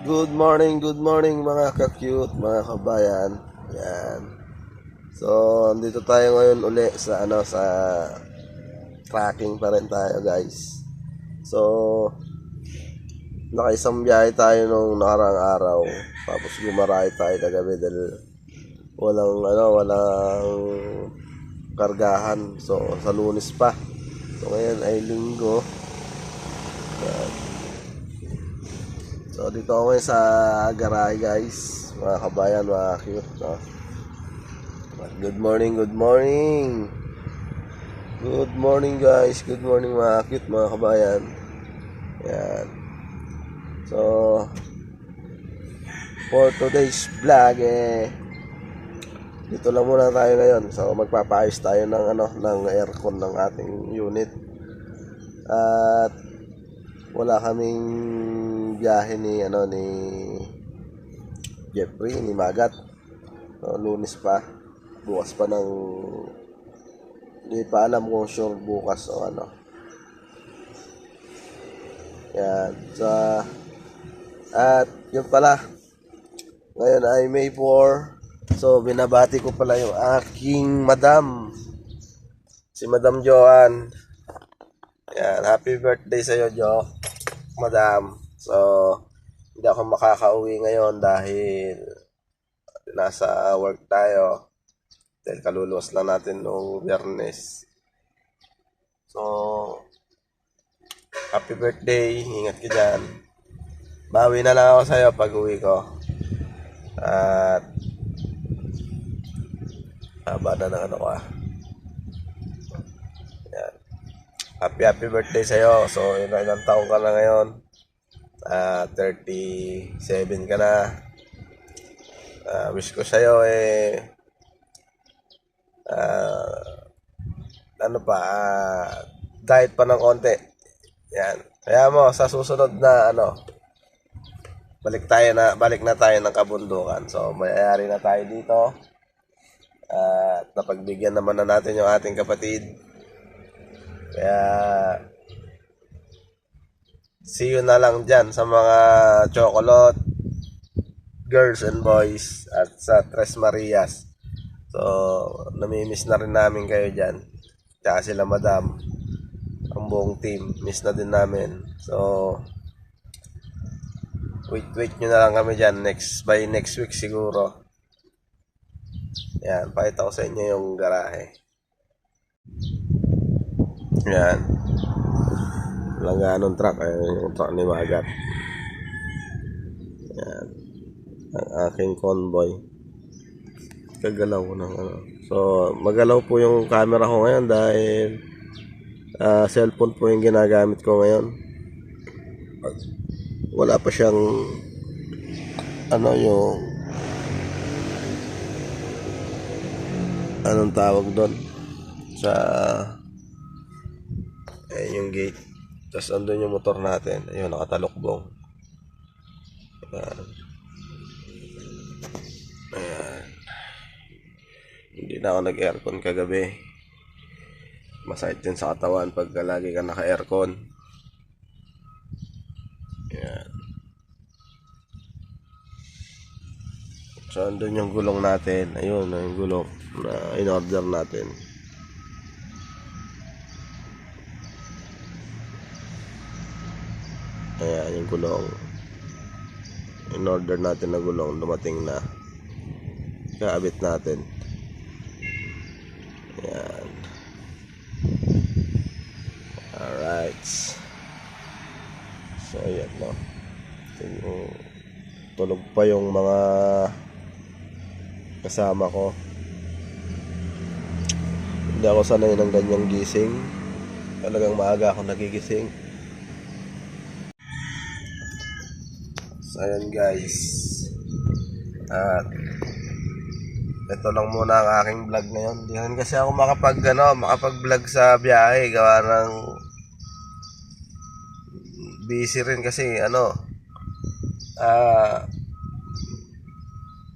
Good morning mga ka-cute, mga kabayan. Yan. So, andito tayo ngayon uli sa sa tracking pa rin tayo, guys. So, nakaisang biyahe tayo nung nakaraang araw. Tapos gumarahe tayo kagabi dahil walang kargahan. So, sa Lunes pa. So, ngayon ay Linggo. So, dito ako ngayon sa garahe, guys. Mga kabayan, mga cute, no? Good morning, good morning. Good morning, guys. Good morning, mga cute, mga kabayan. Yan. So, for today's vlog, dito lang muna tayo ngayon. So, magpapaayos tayo ng aircon ng ating unit. At wala kaming biyahe ni Jeffrey, ni Magat. So, Lunes pa. Bukas pa hindi pa alam kung sure bukas o ano. Yan. So, at yun pala, ngayon ay May 4. So, binabati ko pala yung aking madam, si Madam Joanne. Yan. Happy birthday sa'yo, Jo, madam. So, hindi ako makakauwi ngayon dahil nasa work tayo. Dahil kaluluwas lang natin noong Biyernes. So, happy birthday. Ingat ka dyan. Bawi na lang ako sa'yo pag uwi ko. At haba na ng Yan. Happy birthday sa'yo. So, ilang taong ka na ngayon? 37 ka na. Wish ko sa'yo diet pa ng konti. Yan. Kaya mo sa susunod na balik na tayo ng kabundukan. So mayayari na tayo dito. At napagbigyan naman na natin yung ating kapatid. Kaya see you na lang dyan sa mga chocolate girls and boys at sa Tres Marias. So, namimiss na rin namin kayo dyan. Tsaka sila madam. Ang buong team. Miss na din namin. So, wait nyo na lang kami dyan. By next week siguro. Yan. Pakita ko sa inyo yung garahe. Yan. Walang ganong truck. Yung truck ni Magat. Yan. Ang aking convoy. Kagalaw ng So, magalaw po yung camera ko ngayon dahil cellphone po yung ginagamit ko ngayon. Wala pa siyang yung anong tawag doon sa yung gate. Tapos andun yung motor natin. Ayun, nakatalokbong. Ayan. Hindi na ako nag-aircon kagabi. Masakit din sa katawan pag lagi ka naka-aircon. Ayan. So, andun yung gulong natin. Ayun, yung gulong na in-order natin. Ayan, yung gulong. In-order natin na gulong. Dumating na. Kaabit natin. Ayan. Alright. So, ayan, no. Tulog pa yung mga kasama ko. Hindi ako sanay ng ganyang gising. Talagang maaga ako nagigising. So, ayan, guys. At ito lang muna ang aking vlog ngayon. Hindi rin kasi ako makapag-vlog sa biyahe. Gawa ng busy rin kasi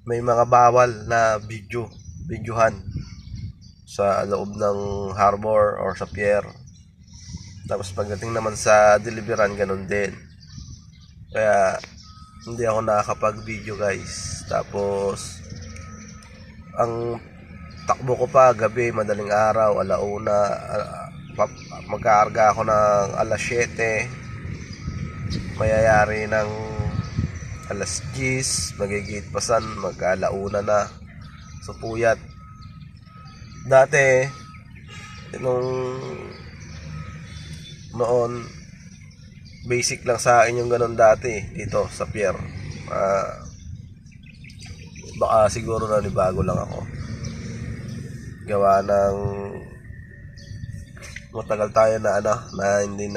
may mga bawal na videohan sa loob ng harbor or sa pier. Tapos pagdating naman sa deliveran, ganun din. Kaya hindi ako nakakapag-video guys. Tapos ang takbo ko pa gabi, madaling araw, alauna, magkaarga ako ng alas 7, mayayari ng alas 10, magigit pasan, mag-alauna na. So puyat. Dati, noon, basic lang sa akin yung ganun dati dito sa pier. Baka siguro nanibago lang ako. Gawa ng matagal tayo na na hindi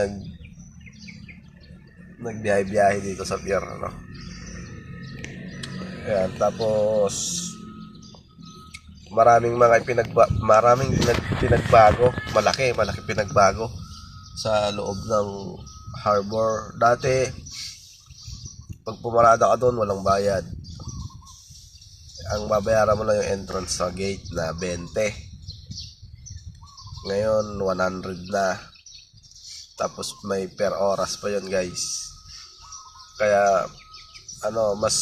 nagbiyahe-biyahe dito sa pier, Ayan, tapos maraming pinagbago, malaki pinagbago sa loob ng harbor. Dati pag pumarada ka doon, walang bayad. Ang babayaran mo lang yung entrance sa gate na 20. Ngayon 100 na. Tapos may per oras pa yun guys. Kaya mas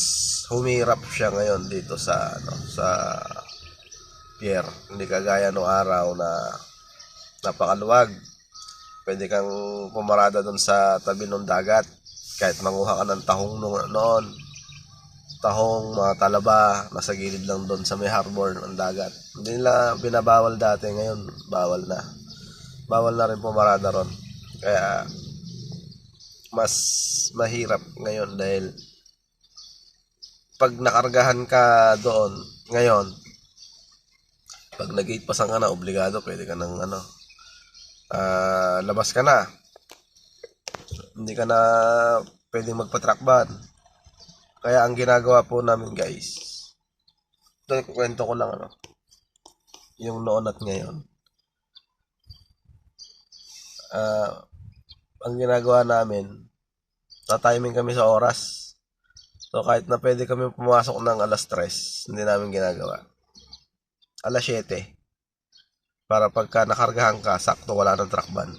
humirap siya ngayon dito sa sa pier. Hindi kagaya no araw na napakaluwag. Pwede kang pumarada doon sa tabi ng dagat. Kahit manguha ka ng tahong noon. Tahong, mga talaba, nasa gilid lang doon sa may harbor ng dagat. Hindi nila binabawal dati, ngayon bawal na. Bawal na rin pumarada ron. Kaya mas mahirap ngayon dahil pag nakargahan ka doon ngayon, pag nag-gate pasan ka na, obligado, pwede ka ng labas ka na. Hindi ka na pwedeng magpa-track ban. Kaya ang ginagawa po namin guys, ito kwento ko lang yung noon at ngayon. Ang ginagawa namin, tatiming kami sa oras. So kahit na pwede kami pumasok ng alas 3, hindi namin ginagawa. Alas 7. Para pagka nakargahan ka, sakto wala ng truck ban.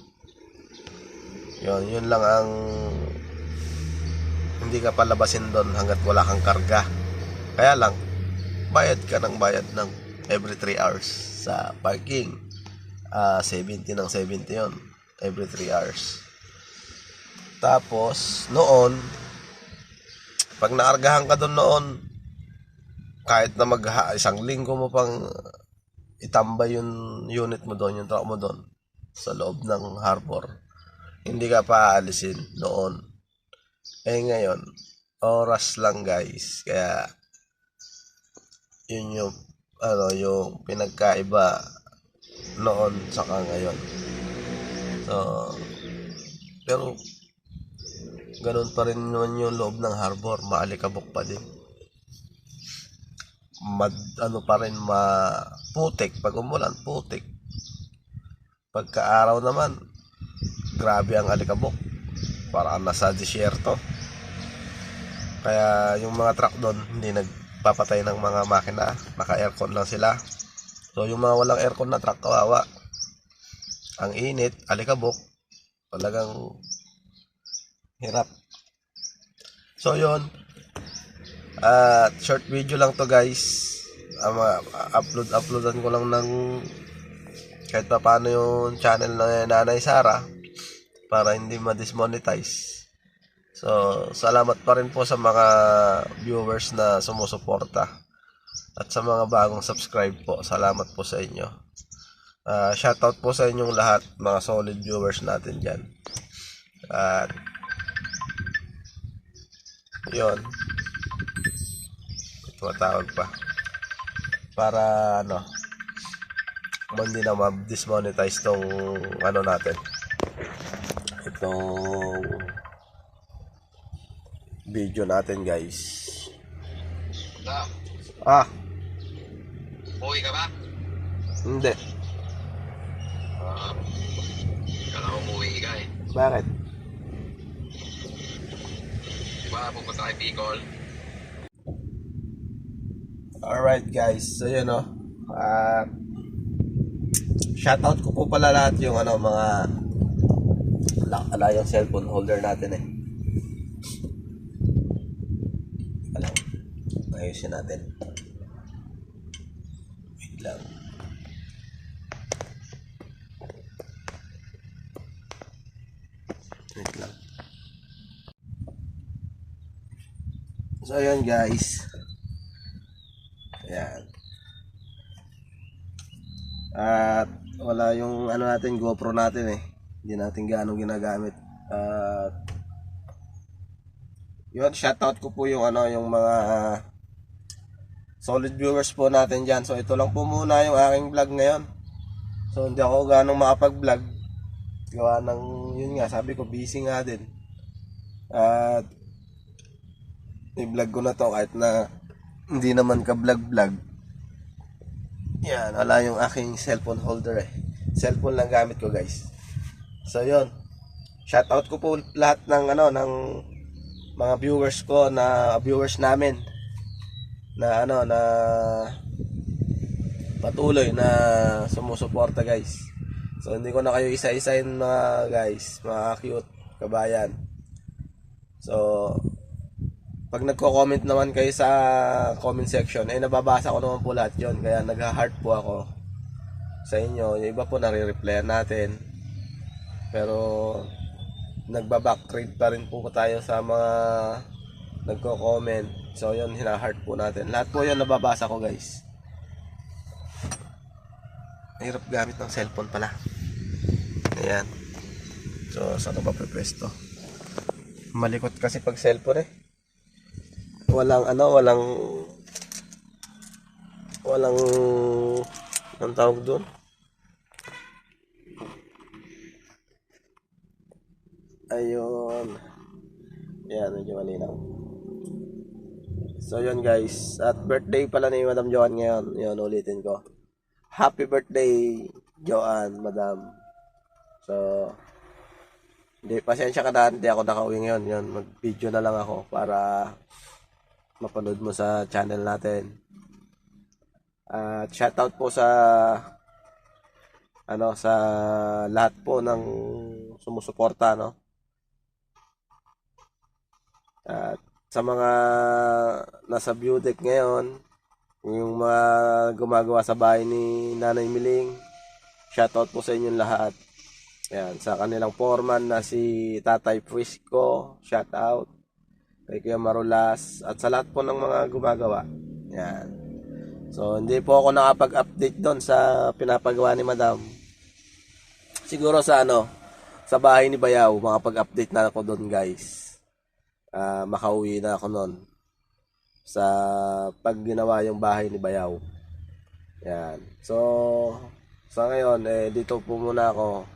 Yun lang ang hindi ka palabasin doon hanggat wala kang karga. Kaya lang, bayad ng every 3 hours sa parking. 70 ng 70 yun. Every 3 hours. Tapos, noon, pag naargahan ka doon noon, kahit na isang linggo mo pang itambay yung unit mo doon, yung truck mo doon, sa loob ng harbor, hindi ka pa aalisin noon. Ngayon, oras lang guys. Kaya yun yung pinagkaiba noon saka ngayon. So, pero ganun pa rin naman yung loob ng harbor, maalikabok pa din. Pa rin putik pag umulan, putik. Pagka araw naman, grabe ang alikabok. Parang nasa disyerto. Kaya yung mga truck doon hindi nagpapatay ng mga makina, naka-aircon lang sila. So yung mga walang aircon na truck, kawawa. Ang init, alikabok, talagang hirap. So yun, short video lang to guys. Uploadan ko lang ng kahit pa paano yung channel ng Nanay Sara para hindi ma-dismonetize. So, salamat pa rin po sa mga viewers na sumusuporta. At sa mga bagong subscribe po, salamat po sa inyo. Shoutout po sa inyong lahat, mga solid viewers natin dyan. At, yun. Tumatawag pa. Para, hindi na ma-dismonetize tong natin. Itong video natin guys. Uwi ka ba? Hindi. Kala ko umuwi ka eh. Bakit? Diba pupunta kay Bicol? Alright guys, so yun shoutout ko po pala lahat yung mga yung cellphone holder natin Ayusin natin. Wait lang. Wait lang. So ayan guys. Ayan. At wala yung ano natin, GoPro natin eh. Hindi natin gaano ginagamit. At yun, shoutout ko po yung ano, yung mga solid viewers po natin dyan. So ito lang po muna yung aking vlog ngayon. So hindi ako ganong makapag-vlog. Gawa ng, yun nga, sabi ko busy nga din. At i-vlog ko na to kahit na hindi naman ka-vlog-vlog. Yan, wala yung aking cellphone holder eh. Cellphone lang gamit ko guys. So yun. Shoutout ko po lahat ng ano, ng mga viewers ko, na viewers namin na ano, na patuloy na sumusuporta guys. So hindi ko na kayo isa-isahin mga guys, mga cute kabayan. So pag nagko-comment naman kayo sa comment section, eh nababasa ko naman po lahat yun. Kaya nag-heart po ako sa inyo. Yung iba po nare-replyan natin. Pero nagba-backread pa rin po tayo sa mga nagko-comment. So yun, hina-heart po natin. Lahat po yun nababasa ko guys. Hirap gamit ng cellphone pala. Ayan. So saan ko ba pwesto? Malikot kasi pag cellphone eh. Walang ano, walang anong tawag doon? Ayun. Yan, medyo malinaw. So yun guys, at birthday pala ni Madam Joanne ngayon. Yun, ulitin ko. Happy birthday, Joanne, Madam. So hindi, pasensya ka na, hindi ako nakauwi ngayon. Yun, mag-video na lang ako para mapanood mo sa channel natin. At shoutout po sa ano, sa lahat po ng sumusuporta, no? At sa mga nasa view deck ngayon, yung mga gumagawa sa bahay ni Nanay Miling, shoutout po sa inyong lahat. Ayan, sa kanilang foreman na si Tatay Frisco, shoutout. Kay Kuya Marulas, at sa lahat po ng mga gumagawa. Yan. So, hindi po ako nakapag-update doon sa pinapagawa ni Madam. Siguro sa ano, sa bahay ni Bayaw, makapag-update na ako doon guys. Makauwi na ako noon sa pag ginawa yung bahay ni Bayaw. Yan. So, sa ngayon, dito po muna ako.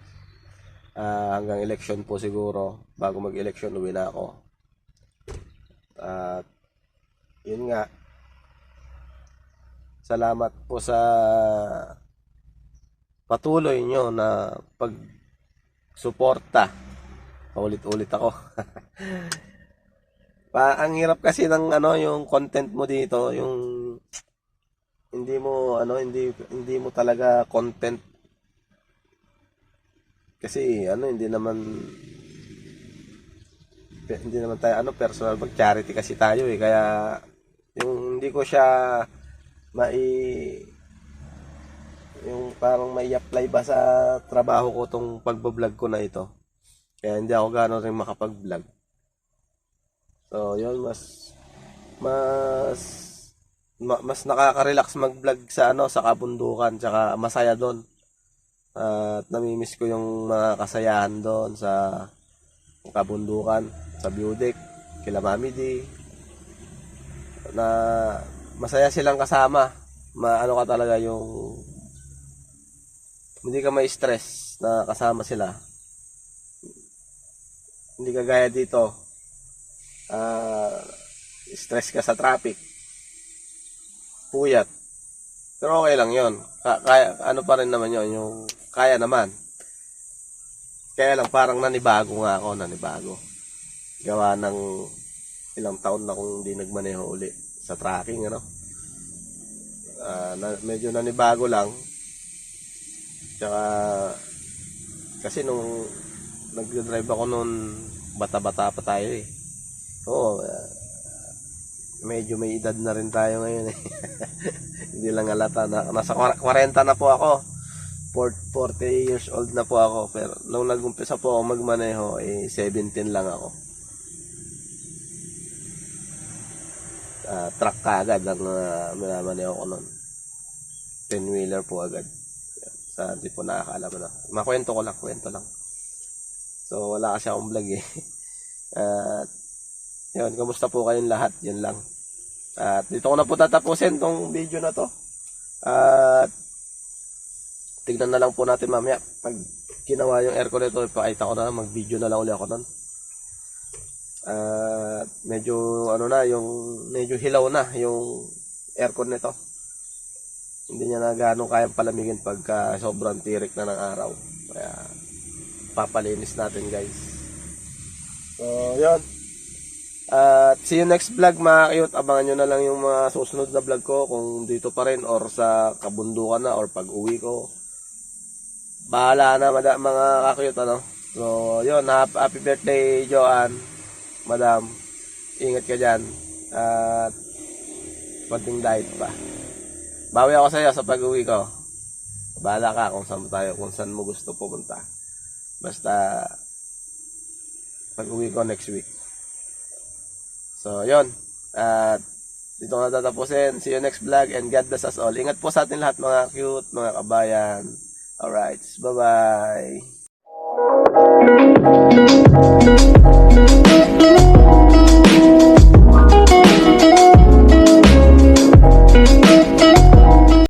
Hanggang election po siguro. Bago mag-election, uwi na ako. At yun nga, salamat po sa patuloy nyo na pagsuporta. Ulit-ulit ako. Ang hirap kasi ng ano, yung content mo dito, yung hindi mo ano, hindi mo talaga content. Kasi ano, hindi naman tayo ano, personal, mag charity kasi tayo eh, kaya yung hindi ko siya yung parang may apply ba sa trabaho ko tong pagbo-vlog ko na ito, kaya hindi ako gano'n rin makapag-vlog. So yun, mas nakaka-relax mag-vlog sa ano, sa kabundukan, tsaka masaya doon. At namimiss ko yung mga kasayahan doon sa kabundukan, sa view deck, kila Mami D, na masaya silang kasama. Maano ka talaga, yung hindi ka may stress na kasama sila. Hindi ka gaya dito, stress ka sa traffic, puyat. Pero okay lang yon. Kaya, ano pa rin naman yon, yung kaya naman. Kaya lang parang nanibago nga ako, gawa ng ilang taon na kung hindi nagmaneho uli sa tracking, ano. Medyo nanibago lang. Tsaka kasi nung nag-drive ako noon, bata-bata pa tayo eh. Oo, medyo may edad na rin tayo ngayon eh. Hindi lang halata na nasa 40 na po ako. 40 years old na po ako, pero nung nag-umpisa po ako magmaneho eh 17 lang ako. Truck ka agad ang minamaneho ko noon. 10-wheeler po agad. Sa hindi po nakakaalam na. Makwento ko lang, kwento lang. So wala kasi akong vlog eh. At yun, kamusta po kayong lahat? Yun lang. At dito ko na po tatapusin tong video na to. At tignan na lang po natin mamaya. Pag ginawa yung aircon nito, ipakita ko na lang, mag-video na lang ulit ako nun. At medyo ano na, medyo hilaw na yung aircon nito. Hindi niya na gaano kayang palamigin pagka sobrang tirik na ng araw. Kaya papalinis natin guys. So yun. At see you next vlog mga cute. Abangan nyo na lang yung mga susunod na vlog ko. Kung dito pa rin or sa kabundukan na or pag uwi ko. Bahala na mga kakute ano. So yun. Happy birthday Joanne. Madam. Ingat ka dyan. At konting diet pa. Bawi ako sa'yo sa pag uwi ko. Bahala ka kung saan mo gusto pumunta. Basta pag uwi ko next week. So, yun. At dito na tatapusin. See you next vlog and God bless us all. Ingat po sa atin lahat mga cute, mga kabayan. Alright. Bye-bye.